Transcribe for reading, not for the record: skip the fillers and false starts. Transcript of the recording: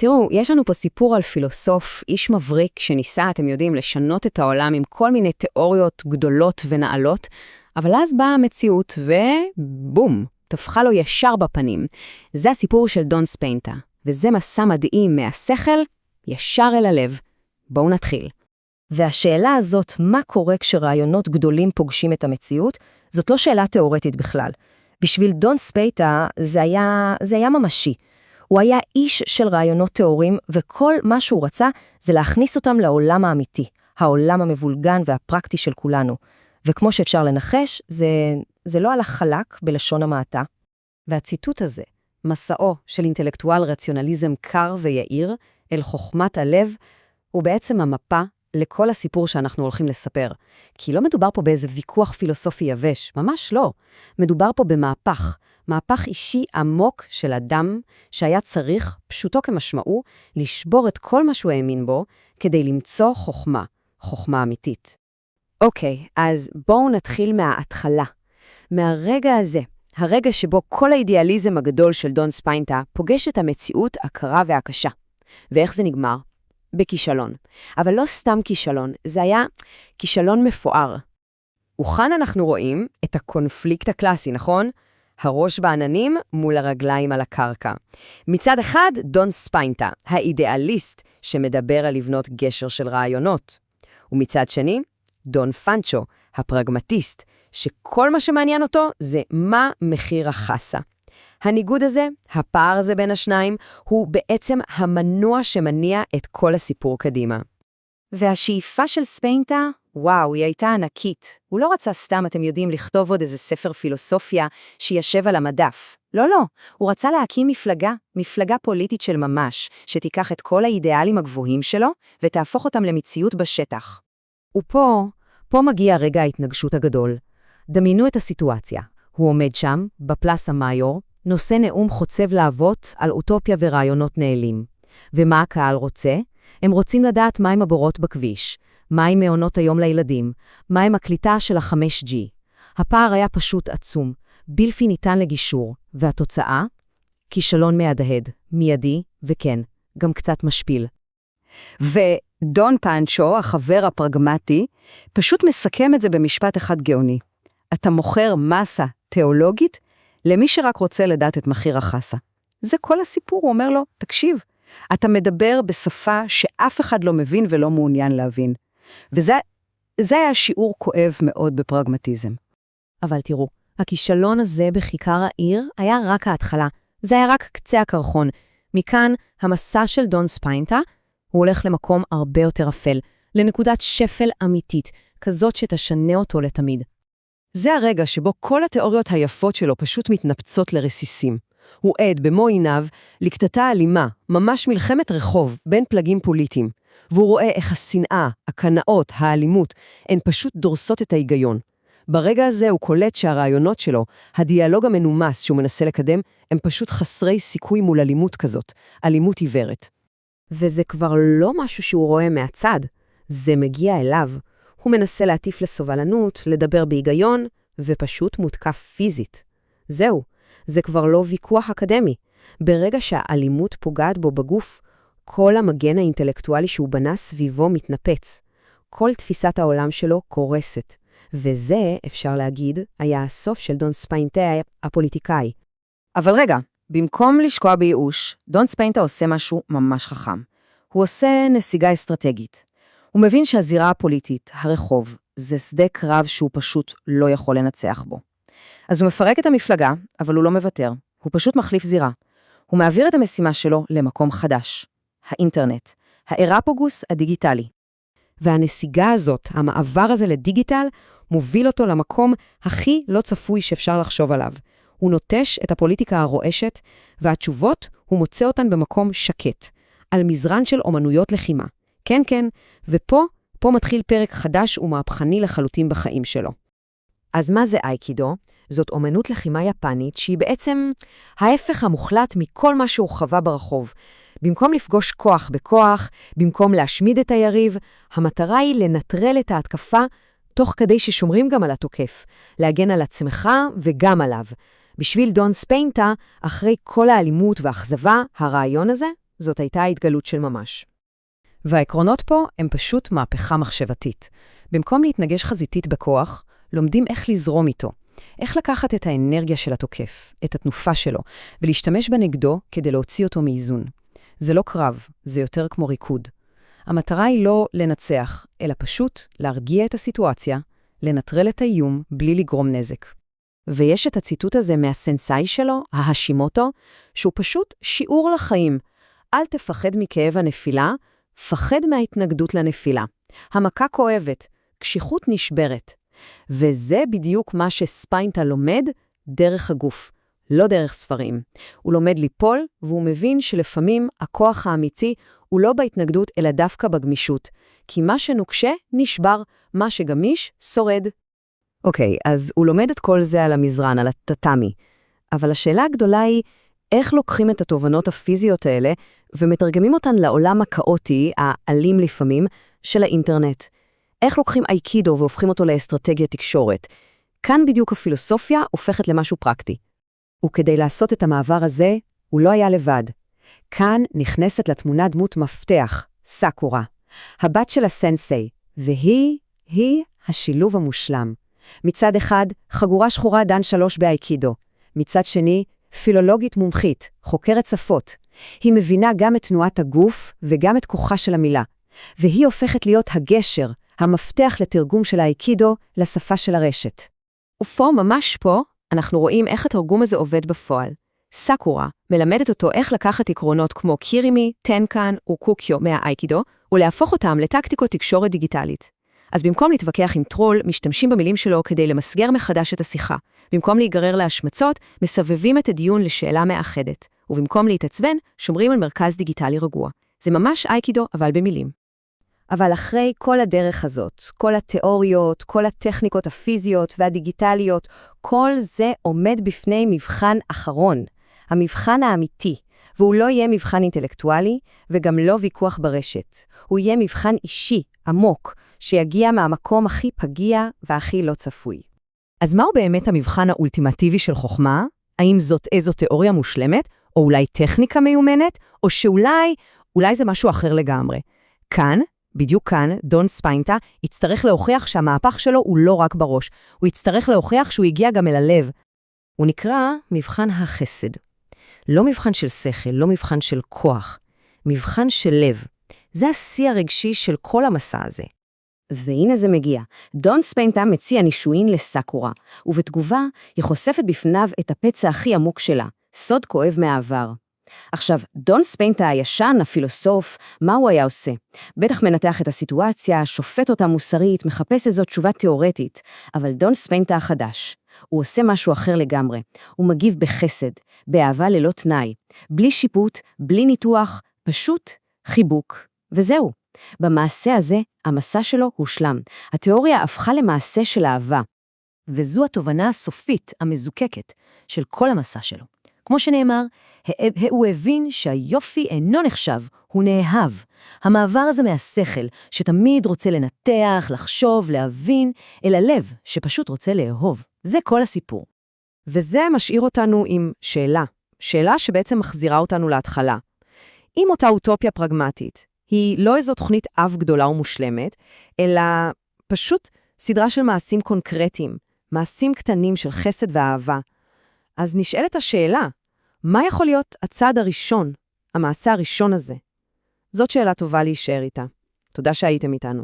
תראו, יש לנו פה סיפור על פילוסוף, איש מבריק שניסה, אתם יודעים, לשנות את העולם עם כל מיני תיאוריות גדולות ונעלות, אבל אז באה המציאות ובום, טפחה לו ישר בפנים. זה הסיפור של דון ספיינטה, וזה מסע מדהים מהשכל ישר אל הלב. בואו נתחיל. והשאלה הזאת, מה קורה כשרעיונות גדולים פוגשים את המציאות, זאת לא שאלה תיאורטית בכלל. בשביל דון ספיינטה זה היה ממשי. הוא היה איש של רעיונות תיאוריים, וכל מה שהוא רצה זה להכניס אותם לעולם האמיתי, העולם המבולגן והפרקטי של כולנו. וכמו שאפשר לנחש, זה לא הלך חלק בלשון המעטה. והציטוט הזה, מסעו של אינטלקטואל רציונליזם קר ויעיר אל חוכמת הלב, הוא בעצם המפה לכל הסיפור שאנחנו הולכים לספר. כי לא מדובר פה באיזה ויכוח פילוסופי יבש, ממש לא. מדובר פה במהפך, מהפך אישי עמוק של אדם שהיה צריך, פשוטו כמשמעו, לשבור את כל מה שהוא האמין בו כדי למצוא חוכמה אמיתית. אוקיי, אז בואו נתחיל מההתחלה. מהרגע הזה, הרגע שבו כל האידיאליזם הגדול של דון ספיינטה פוגש את המציאות הקרה והקשה. ואיך זה נגמר? בכישלון. אבל לא סתם כישלון, זה היה כישלון מפואר. וכאן אנחנו רואים את הקונפליקט הקלאסי, נכון? הראש בעננים מול הרגליים על הקרקע. מצד אחד, דון ספיינטה, האידיאליסט שמדבר על לבנות גשר של רעיונות. ומצד שני, דון פנצ'ו, הפרגמטיסט, שכל מה שמעניין אותו זה מה מחיר החסה. הניגוד הזה, הפער הזה בין השניים, הוא בעצם המנוע שמניע את כל הסיפור קדימה. והשאיפה של ספיינטה, וואו, היא הייתה ענקית. הוא לא רצה סתם, אתם יודעים, לכתוב עוד איזה ספר פילוסופיה שישב על המדף. לא, לא. הוא רצה להקים מפלגה פוליטית של ממש, שתיקח את כל האידיאלים הגבוהים שלו ותהפוך אותם למציאות בשטח. ופה מגיע רגע ההתנגשות הגדול. דמיינו את הסיטואציה. הוא עומד שם, בפלאס המאיור, נושא נאום חוצב להבות על אוטופיה ורעיונות נעלים. ומה הקהל רוצה? הם רוצים לדעת מהם הבורות בכביש, מהם מעונות היום לילדים, מהם הקליטה של ה-5G. הפער היה פשוט עצום, בלתי ניתן לגישור, והתוצאה? כישלון מהדהד, מיידי, וכן, גם קצת משפיל. ודון פנצ'ו, החבר הפרגמטי, פשוט מסכם את זה במשפט אחד גאוני. אתה מוכר מסה תיאולוגית למי שרק רוצה לדעת את מחיר החסה. זה כל הסיפור, הוא אומר לו, תקשיב, אתה מדבר בשפה שאף אחד לא מבין ולא מעוניין להבין. וזה היה שיעור כואב מאוד בפרגמטיזם. אבל תראו, הכישלון הזה בכיכר העיר היה רק ההתחלה. זה היה רק קצה הקרחון. מכאן, המסע של דון ספיינטה, הוא הולך למקום הרבה יותר אפל, לנקודת שפל אמיתית, כזאת שתשנה אותו לתמיד. זה הרגע שבו כל התיאוריות היפות שלו פשוט מתנפצות לרסיסים. הוא עד במו עיניו לקטטה אלימה, ממש מלחמת רחוב בין פלגים פוליטיים, והוא רואה איך השנאה, הקנאות, האלימות, הן פשוט דורסות את ההיגיון. ברגע הזה הוא קולט שהרעיונות שלו, הדיאלוג המנומס שהוא מנסה לקדם, הם פשוט חסרי סיכוי מול אלימות כזאת, אלימות עיוורת. וזה כבר לא משהו שהוא רואה מהצד, זה מגיע אליו. הוא מנסה להטיף לסובלנות, לדבר בהיגיון, ופשוט מותקף פיזית. זהו, זה כבר לא ויכוח אקדמי. ברגע שהאלימות פוגעת בו בגוף, כל המגן האינטלקטואלי שהוא בנה סביבו מתנפץ. כל תפיסת העולם שלו קורסת. וזה, אפשר להגיד, היה הסוף של דון ספיינטה הפוליטיקאי. אבל רגע, במקום לשקוע בייאוש, דון ספיינטה עושה משהו ממש חכם. הוא עושה נסיגה אסטרטגית. הוא מבין שהזירה הפוליטית, הרחוב, זה שדה קרב שהוא פשוט לא יכול לנצח בו. אז הוא מפרק את המפלגה, אבל הוא לא מוותר. הוא פשוט מחליף זירה. הוא מעביר את המשימה שלו למקום חדש. האינטרנט. האירפוגוס הדיגיטלי. והנסיגה הזאת, המעבר הזה לדיגיטל, מוביל אותו למקום הכי לא צפוי שאפשר לחשוב עליו. הוא נוטש את הפוליטיקה הרועשת, והתשובות הוא מוצא אותן במקום שקט, על מזרן של אומנויות לחימה. כן, כן, ופה מתחיל פרק חדש ומהפכני לחלוטין בחיים שלו. אז מה זה אייקידו? זאת אומנות לחימה יפנית שהיא בעצם ההפך המוחלט מכל מה שהוא חווה ברחוב. במקום לפגוש כוח בכוח, במקום להשמיד את היריב, המטרה היא לנטרל את ההתקפה תוך כדי ששומרים גם על התוקף, להגן על עצמך וגם עליו. בשביל דון ספיינטה, אחרי כל האלימות והאכזבה, הרעיון הזה זאת הייתה התגלות של ממש. והעקרונות פה הם פשוט מהפכה מחשבתית. במקום להתנגש חזיתית בכוח, לומדים איך לזרום איתו, איך לקחת את האנרגיה של התוקף, את התנופה שלו, ולהשתמש בנגדו כדי להוציא אותו מאיזון. זה לא קרב, זה יותר כמו ריקוד. המטרה היא לא לנצח, אלא פשוט להרגיע את הסיטואציה, לנטרל את האיום בלי לגרום נזק. ויש את הציטוט הזה מהסנסאי שלו, ההשימוטו, שהוא פשוט שיעור לחיים. אל תפחד מכאב הנפילה, פחד מההתנגדות לנפילה. המכה כואבת, קשיחות נשברת. וזה בדיוק מה שספיינטה לומד דרך הגוף, לא דרך ספרים. הוא לומד ליפול, והוא מבין שלפעמים הכוח האמיתי הוא לא בהתנגדות אלא דווקא בגמישות. כי מה שנוקשה נשבר, מה שגמיש שורד. אוקיי, אז הוא לומד את כל זה על המזרן, על הטאטאמי. אבל השאלה הגדולה היא, איך לוקחים את התובנות הפיזיות האלה ומתרגמים אותן לעולם הכאוטי, האלים לפעמים, של האינטרנט? איך לוקחים אייקידו והופכים אותו לאסטרטגיה תקשורת? כאן בדיוק הפילוסופיה הופכת למשהו פרקטי. וכדי לעשות את המעבר הזה, הוא לא היה לבד. כאן נכנסת לתמונה דמות מפתח, סאקורה, הבת של הסנסei, והיא השילוב המושלם. מצד אחד, חגורה שחורה דן 3 באייקידו. מצד שני, פילולוגית מומחית, חוקרת שפות. היא מבינה גם את תנועת הגוף וגם את כוחה של המילה. והיא הופכת להיות הגשר, המפתח לתרגום של האייקידו לשפה של הרשת. ופה, ממש פה, אנחנו רואים איך התרגום הזה עובד בפועל. סאקורה מלמדת אותו איך לקחת עקרונות כמו קירימי, טנקן וקוקיו מהאייקידו, ולהפוך אותם לטקטיקות תקשורת דיגיטלית. אז במקום להתווכח עם טרול, משתמשים במילים שלו כדי למסגר מחדש את השיחה. במקום להיגרר להשמצות, מסבבים את הדיון לשאלה מאחדת. ובמקום להתעצבן, שומרים על מרכז דיגיטלי רגוע. זה ממש אייקידו, אבל במילים. אבל אחרי כל הדרך הזאת, כל התיאוריות, כל הטכניקות הפיזיות והדיגיטליות, כל זה עומד בפני מבחן אחרון, המבחן האמיתי, והוא לא יהיה מבחן אינטלקטואלי וגם לא ויכוח ברשת. הוא יהיה מבחן אישי, עמוק, שיגיע מהמקום הכי פגיע והכי לא צפוי. אז מהו באמת המבחן האולטימטיבי של חוכמה? האם זאת איזו תיאוריה מושלמת, או אולי טכניקה מיומנת, או שאולי זה משהו אחר לגמרי? כאן, בדיוק כאן, דון ספיינטה יצטרך להוכיח שהמהפך שלו הוא לא רק בראש. הוא יצטרך להוכיח שהוא הגיע גם אל הלב. הוא נקרא מבחן החסד. לא מבחן של שכל, לא מבחן של כוח. מבחן של לב. זה השיא הרגשי של כל המסע הזה. והנה זה מגיע. דון ספיינטה מציע נישואין לסאקורה, ובתגובה היא חושפת בפניו את הפצע הכי עמוק שלה, סוד כואב מהעבר. עכשיו, דון ספיינטה הישן, הפילוסוף, מה הוא היה עושה? בטח מנתח את הסיטואציה, שופט אותה מוסרית, מחפש איזו תשובה תיאורטית, אבל דון ספיינטה החדש, הוא עושה משהו אחר לגמרי. הוא מגיב בחסד, באהבה ללא תנאי, בלי שיפוט, בלי ניתוח, פשוט חיבוק. וזהו. במעשה הזה, המסע שלו הושלם. התיאוריה הפכה למעשה של אהבה. וזו התובנה הסופית, המזוקקת, של כל המסע שלו. כמו שנאמר, הוא הבין שהיופי אינו נחשב, הוא נאהב. המעבר הזה מהשכל, שתמיד רוצה לנתח, לחשוב, להבין, אל הלב, שפשוט רוצה לאהוב. זה כל הסיפור. וזה משאיר אותנו עם שאלה. שאלה שבעצם מחזירה אותנו להתחלה. אם אותה אוטופיה פרגמטית, היא לא איזו תוכנית אב גדולה ומושלמת, אלא פשוט סדרה של מעשים קונקרטיים, מעשים קטנים של חסד ואהבה. אז נשאלת השאלה, מה יכול להיות הצעד הראשון, המעשה הראשון הזה? זאת שאלה טובה להישאר איתה. תודה שהייתם איתנו.